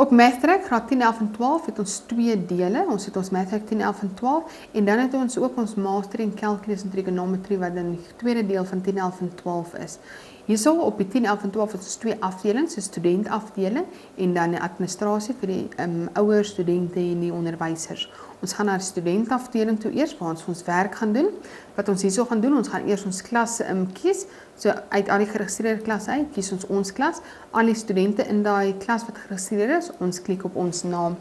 Op Mathtrack, graad 10, 11 en 12, het ons 2 dele. Ons het ons Mathtrack 10, 11 en 12 en dan het ons ook ons Master in Calculus en Trigonometry wat dan die tweede deel van 10, 11 en 12 is. Hierso op die 10, 11 en 12 het ons 2 afdelings, 'n studentafdeling en dan 'n administrasie vir die ouer studente en die onderwysers. Ons gaan na die studentafdeling toe eers waar ons werk gaan doen. Wat ons hierso gaan doen, ons gaan eers ons klas kies. So uit al die geregistreerde klasse uit, kies ons klas. Al die studente in daai klas wat geregistreer is, ons klik op ons naam.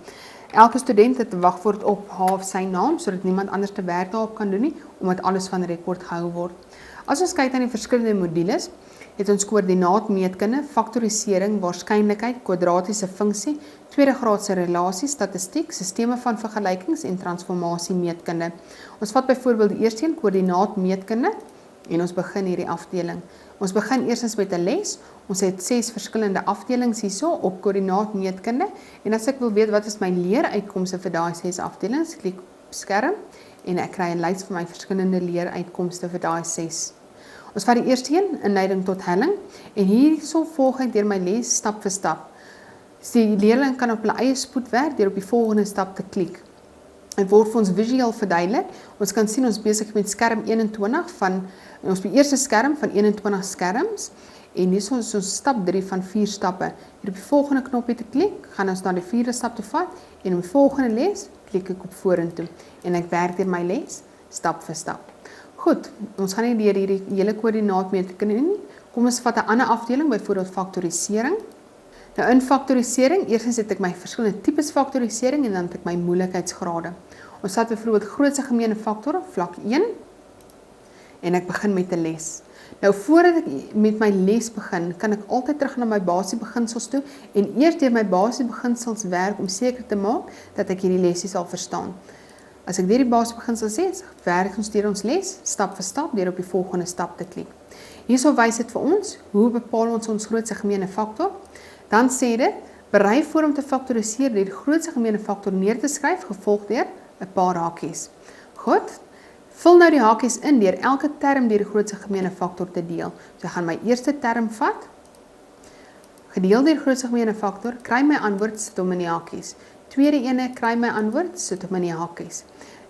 Elke student het 'n wagwoord op haar of sy naam, sodat niemand anders te werk daarop kan doen nie, omdat alles van rekord gehou word. As ons kyk na die verskillende modules, het ons koördinaatmeetkunde, faktorisering, waarskynlikheid, kwadratiese funksie, tweede graadse relasie, statistiek, sisteme van vergelykings en transformasiemeetkunde. Ons vat byvoorbeeld die eerste een, koördinaatmeetkunde, en ons begin hierdie afdeling. Ons begin eerstens met 'n les. Ons het 6 verskillende afdelings hierso op koördinaatmeetkunde en as ek wil weet wat is my leeruitkomste vir daai 6 afdelings, klik op skerm en ek kry 'n lys van my verskillende leeruitkomste vir daai 6. Ons vat die eerste een, inleiding tot helling, en hierso volg ek deur my les stap vir stap. Die leerling kan op hulle eie spoed werk deur op die volgende stap te klik. Dit word vir ons visueel verduidelik. Ons kan sien ons besig met skerm 21 van ons op die eerste skerm van 21 skerms en hier is ons stap 3 van 4 stappe. Hier op die volgende knoppie te klik, gaan ons na die 4de stap toe vat en op die volgende les klik ek op vorentoe en ek werk deur my les stap vir stap. Goed, ons gaan nie deur hierdie hele koördinaatmeetkunde nie. Kom ons vat 'n ander afdeling, byvoorbeeld faktorisering. Nou in faktorisering, eerstens het ek my verskillende tipes faktorisering en dan het ek my moeilikheidsgrade. Ons vat byvoorbeeld grootste gemeene faktor, vlak 1, en ek begin met 'n les. Nou voordat ek met my les begin, kan ek altyd terug na my basiese beginsels toe en eers deur my basiese beginsels werk om seker te maak dat ek hierdie lesie sal verstaan. As ek deur die basiese beginsels sê, werk ons deur ons les, stap vir stap, deur op die volgende stap te klik. Hierso wys dit vir ons, hoe bepaal ons grootste gemeene faktor? Dan sê dit, berei voor om te faktoriseer deur die grootste gemeene faktor neer te skryf, gevolg deur 'n paar hakies. Goed, vul nou die hakies in deur elke term deur die grootste gemeene faktor te deel. So ek gaan my eerste term vat, gedeel deur die grootste gemeene faktor, kry my antwoord, sit hom in die hakies. Tweede ene, kry my antwoord, sit hom in die hakies.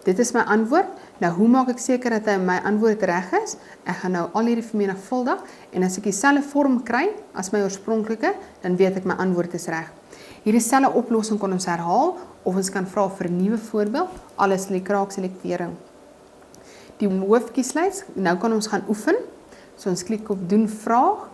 Dit is my antwoord. Nou, hoe maak ek seker dat my antwoord reg is? Ek gaan nou al hierdie vermenigvuldig en as ek dieselfde vorm kry as my oorspronklike, dan weet ek my antwoord is reg. Hierdie selfde oplossing kan ons herhaal of ons kan vra vir 'n nuwe voorbeeld, alles in die kraakselektering. Die hoofkieslys, nou kan ons gaan oefen. So ons klik op doen vraag.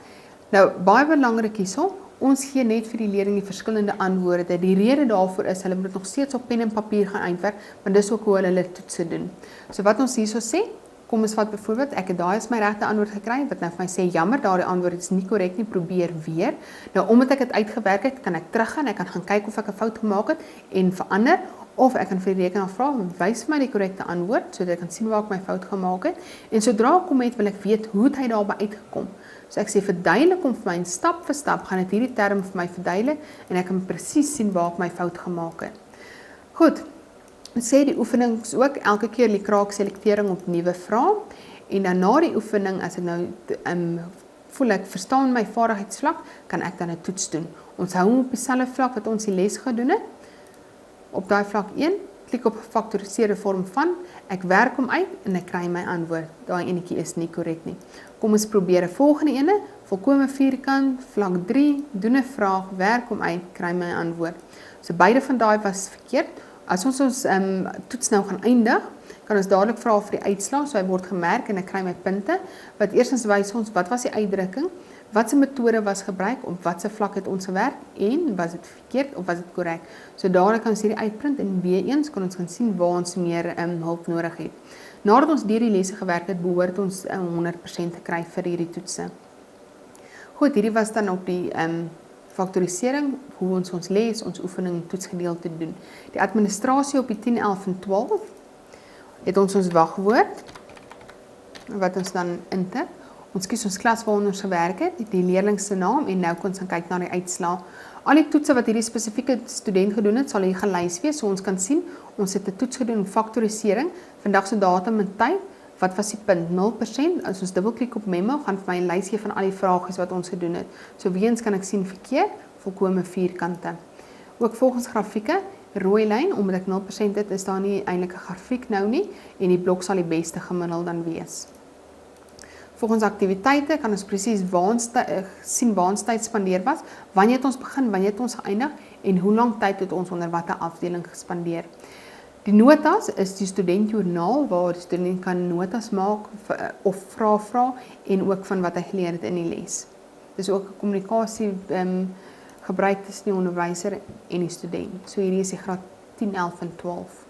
Nou, baie belangrik hierso, ons gee net vir die leerling die verskillende antwoorde. Die rede daarvoor is, hulle moet nog steeds op pen en papier gaan uitwerk, want dis ook hoe hulle toetse doen. So wat ons hierso sê, kom ons vat byvoorbeeld, ek het daai as my regte antwoord gekry, wat nou vir my sê, jammer, daardie antwoord is nie korrek nie, probeer weer. Nou, omdat ek dit uitgewerk het, kan ek teruggaan, ek kan gaan kyk of ek 'n fout gemaak het en verander, of ek kan vir die rekenaar vra, wys vir my die korrekte antwoord, sodat ek kan sien waar ek my fout gemaak het, en sodra ek kom het, wil ek weet, hoe het hy daarby uitgekom. So ek sê, verduidelik hom vir my, en stap vir stap, gaan dit hierdie term vir my verduidelik, en ek kan presies sien waar ek my fout gemaak het. Goed, sê die oefenings ook, elke keer die kraakselektering op nuwe vrae, en dan na die oefening, as ek nou voel ek verstaan my vaardigheidsvlak, kan ek dan 'n toets doen. Ons hou hom op dieselfde vlak wat ons die les gedoen het, op daai vlak 1, klik op gefaktoriseerde vorm van, ek werk hom uit en ek kry my antwoord. Daai enetjie is nie korrek nie. Kom ons probeer 'n volgende ene, volkome vierkant, vlak 3, doen 'n vraag, werk hom uit, kry my antwoord. So beide van daai was verkeerd. As ons toets nou gaan eindig, kan ons dadelik vra vir die uitslag, so hy word gemerk en ek kry my punte, wat eerstens wys ons, wat was die uitdrukking, watse metode was gebruik, op watse vlak het ons gewerk, en was dit verkeerd of was dit korrek. So dadelik kan ons hierdie uitprint en weer eens kan ons gaan sien waar ons meer hulp nodig het. Nadat ons deur die lesse gewerk het, behoort ons 100% te kry vir hierdie toetse. Goed, hierdie was dan op die faktorisering, hoe ons les, ons oefening toetsgedeelte doen. Die administrasie op die 10, 11 en 12 het ons wagwoord, wat ons dan intik. Ons kies ons klas waaronder ons gewerk het, die leerling se naam en nou kan ons gaan kyk na die uitslae. Al die toetse wat hierdie spesifieke student gedoen het, sal hier gelys wees, so ons kan sien, ons het 'n toets gedoen op faktorisering, vandag se datum en tyd, wat was die punt? 0%, as ons dubbelklik op memo, gaan vir my 'n lys gee van al die vragies wat ons gedoen het. So weens kan ek sien verkeerd, volkome vierkante. Ook volgens grafieke, rooi lyn, omdat ek 0% het, is daar nie eintlik 'n grafiek nou nie, en die blok sal die beste gemiddeld dan wees. Volgens aktiwiteite kan ons presies sien waar ons tyd spandeer was, wanneer het ons begin, wanneer het ons geëindig, en hoe lang tyd het ons onder watter afdeling gespandeer. Die notas is die studentjoernaal, waar die student kan notas maak, of vra, en ook van wat hy geleer het in die les. Dis ook 'n kommunikasie gebruik tussen die onderwyser en die student. So hierdie is die graad 10, 11 en 12.